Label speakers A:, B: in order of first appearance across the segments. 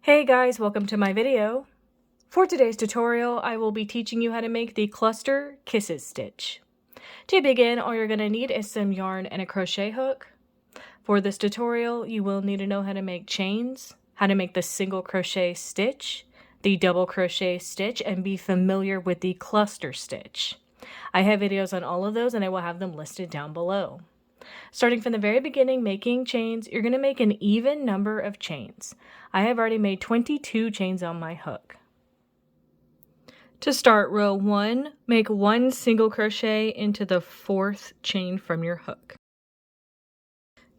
A: Hey guys, welcome to my video. For today's tutorial, I will be teaching you how to make the cluster kisses stitch. To begin, all you're going to need is some yarn and a crochet hook. For this tutorial, you will need to know how to make chains, how to make the single crochet stitch, the double crochet stitch, and be familiar with the cluster stitch. I have videos on all of those and I will have them listed down below. Starting from the very beginning, making chains, you're going to make an even number of chains. I have already made 22 chains on my hook. To start row 1, make 1 single crochet into the 4th chain from your hook.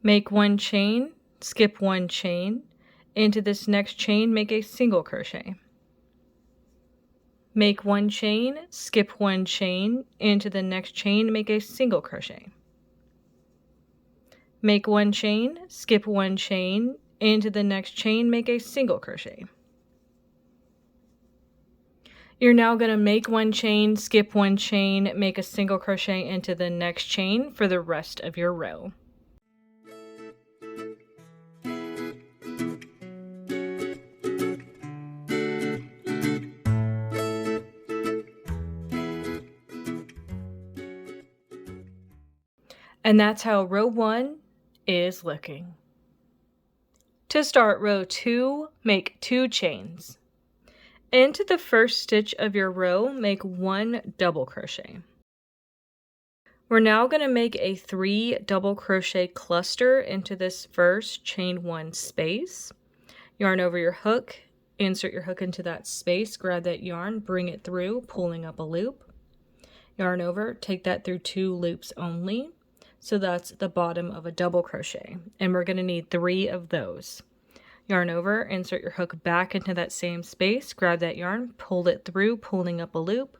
A: Make 1 chain, skip 1 chain, into this next chain make a single crochet. Make 1 chain, skip 1 chain, into the next chain make a single crochet. Make 1 chain, skip 1 chain, into the next chain make a single crochet. You're now going to make 1 chain, skip 1 chain, make a single crochet into the next chain for the rest of your row. And that's how row 1 is looking. To start row 2, make 2 chains. Into the first stitch of your row, make 1 double crochet. We're now going to make a 3 double crochet cluster into this first chain 1 space. Yarn over your hook, insert your hook into that space, grab that yarn, bring it through, pulling up a loop. Yarn over, take that through 2 loops only. So that's the bottom of a double crochet, and we're going to need 3 of those. Yarn over, insert your hook back into that same space, grab that yarn, pull it through, pulling up a loop.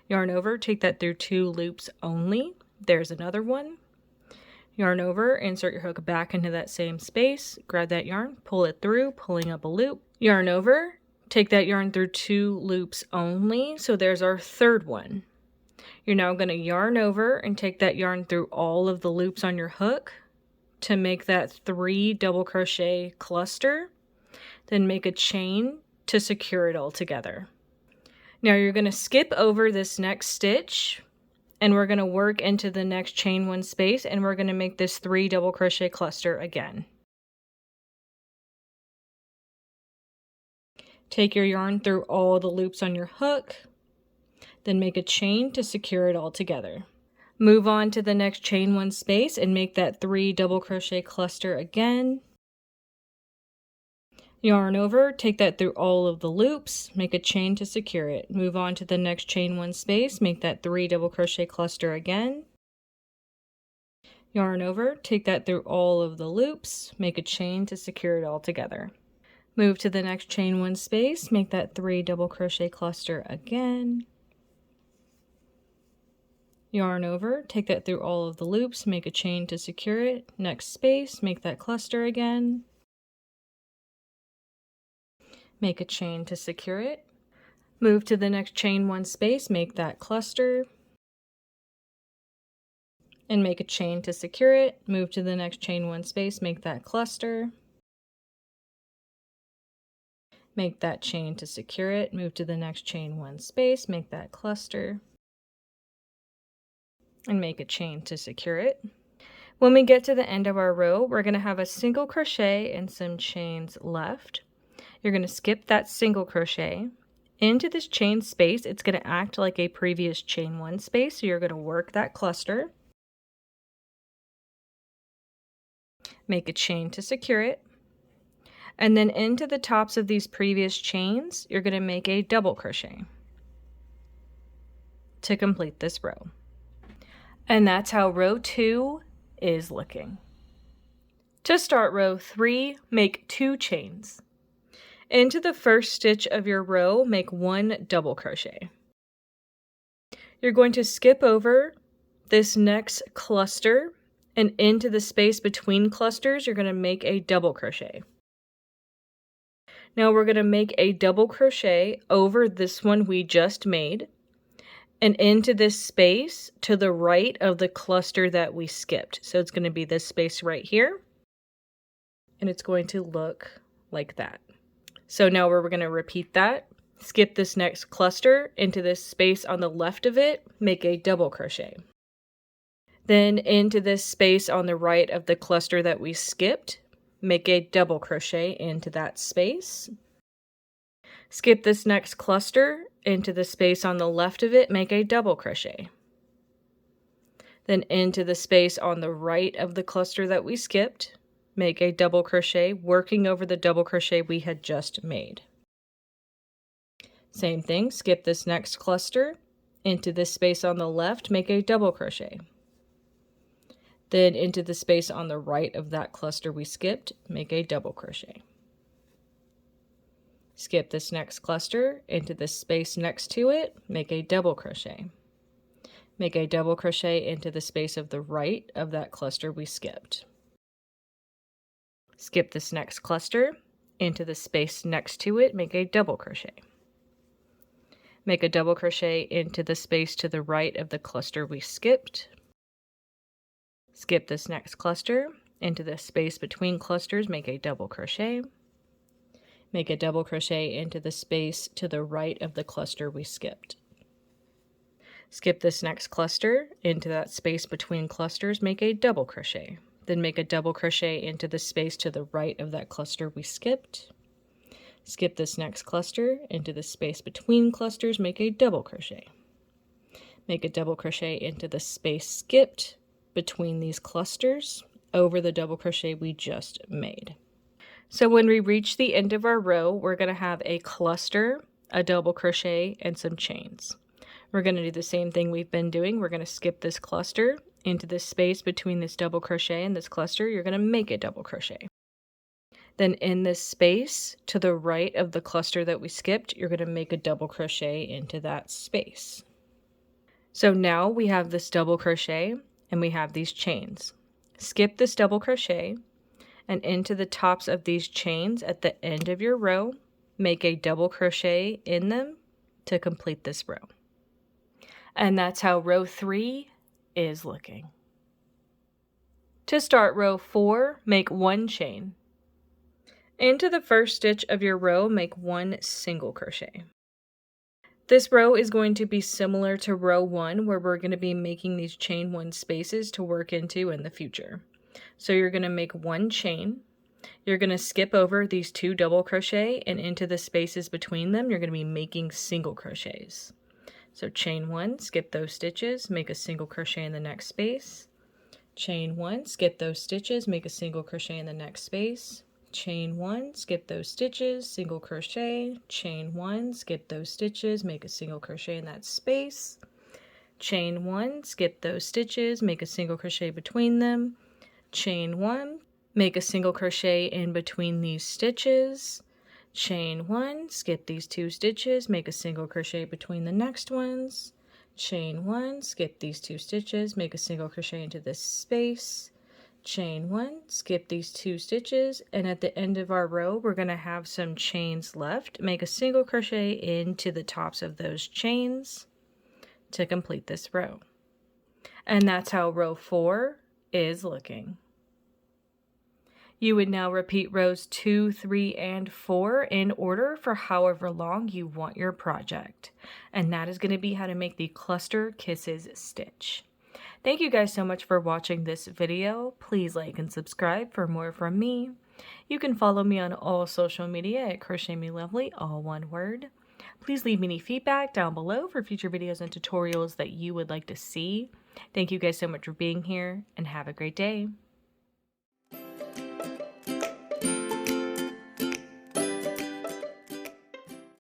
A: Yarn over, take that through 2 loops only. There's another one. Yarn over, insert your hook back into that same space, grab that yarn, pull it through, pulling up a loop. Yarn over, take that yarn through 2 loops only. So there's our third one. You're now going to yarn over and take that yarn through all of the loops on your hook to make that 3 double crochet cluster, then make a chain to secure it all together. Now you're going to skip over this next stitch and we're going to work into the next chain 1 space and we're going to make this 3 double crochet cluster again. Take your yarn through all the loops on your hook, then make a chain to secure it all together. Move on to the next chain 1 space and make that 3 double crochet cluster again. Yarn over, take that through all of the loops, make a chain to secure it. Move on to the next chain 1 space, make that 3 double crochet cluster again. Yarn over, take that through all of the loops, make a chain to secure it all together. Move to the next chain 1 space, make that 3 double crochet cluster again. Yarn over, take that through all of the loops, make a chain to secure it. Next space, make that cluster again. Make a chain to secure it. Move to the next chain 1 space, make that cluster. And make a chain to secure it. Move to the next chain 1 space, make that cluster. Make that chain to secure it. Move to the next chain 1 space, make that cluster. And make a chain to secure it. When we get to the end of our row, we're going to have a single crochet and some chains left. You're going to skip that single crochet. Into this chain space, it's going to act like a previous chain 1 space, so you're going to work that cluster. Make a chain to secure it. And then into the tops of these previous chains, you're going to make a double crochet to complete this row. And that's how row 2 is looking. To start row 3, make 2 chains. Into the first stitch of your row, make 1 double crochet. You're going to skip over this next cluster, and into the space between clusters, you're going to make a double crochet. Now we're going to make a double crochet over this one we just made, and into this space to the right of the cluster that we skipped. So it's going to be this space right here, and it's going to look like that. So now we're going to repeat that. Skip this next cluster into this space on the left of it, make a double crochet. Then into this space on the right of the cluster that we skipped, make a double crochet into that space. Skip this next cluster into the space on the left of it, make a double crochet. Then into the space on the right of the cluster that we skipped, make a double crochet, working over the double crochet we had just made. Same thing, skip this next cluster, into this space on the left, make a double crochet. Then into the space on the right of that cluster we skipped, make a double crochet. Skip this next cluster, into the space next to it, make a double crochet. Make a double crochet into the space of the right of that cluster we skipped. Skip this next cluster, into the space next to it, make a double crochet. Make a double crochet into the space to the right of the cluster we skipped. Skip this next cluster, into the space between clusters, make a double crochet. Make a double crochet into the space to the right of the cluster we skipped. Skip this next cluster, into that space between clusters, make a double crochet. Then make a double crochet into the space to the right of that cluster we skipped. Skip this next cluster, into the space between clusters, make a double crochet. Make a double crochet into the space skipped between these clusters over the double crochet we just made. So when we reach the end of our row, we're going to have a cluster, a double crochet, and some chains. We're going to do the same thing we've been doing. We're going to skip this cluster into this space between this double crochet and this cluster. You're going to make a double crochet. Then in this space to the right of the cluster that we skipped, you're going to make a double crochet into that space. So now we have this double crochet and we have these chains. Skip this double crochet and into the tops of these chains at the end of your row, make a double crochet in them to complete this row. And that's how row 3 is looking. To start row 4, make 1 chain. Into the first stitch of your row, make 1 single crochet. This row is going to be similar to row 1, where we're going to be making these chain 1 spaces to work into in the future. So you're going to make 1 chain. You're going to skip over these 2 double crochet, and into the spaces between them, you're going to be making single crochets. So chain 1, skip those stitches, make a single crochet in the next space. Chain 1, skip those stitches, make a single crochet in the next space. Chain 1, skip those stitches, single crochet. Chain 1, skip those stitches, make a single crochet in that space. Chain 1, skip those stitches, make a single crochet between them. Chain 1, make a single crochet in between these stitches. Chain 1, skip these 2 stitches, make a single crochet between the next ones. Chain 1, skip these 2 stitches, make a single crochet into this space. Chain 1, skip these 2 stitches, and at the end of our row we're going to have some chains left. Make a single crochet into the tops of those chains to complete this row. And that's how row 4 is looking. You would now repeat rows 2, 3, and 4 in order for however long you want your project. And that is going to be how to make the Cluster Kisses stitch. Thank you guys so much for watching this video. Please like and subscribe for more from me. You can follow me on all social media at crochetmelovely, all one word. Please leave me any feedback down below for future videos and tutorials that you would like to see. Thank you guys so much for being here, and have a great day.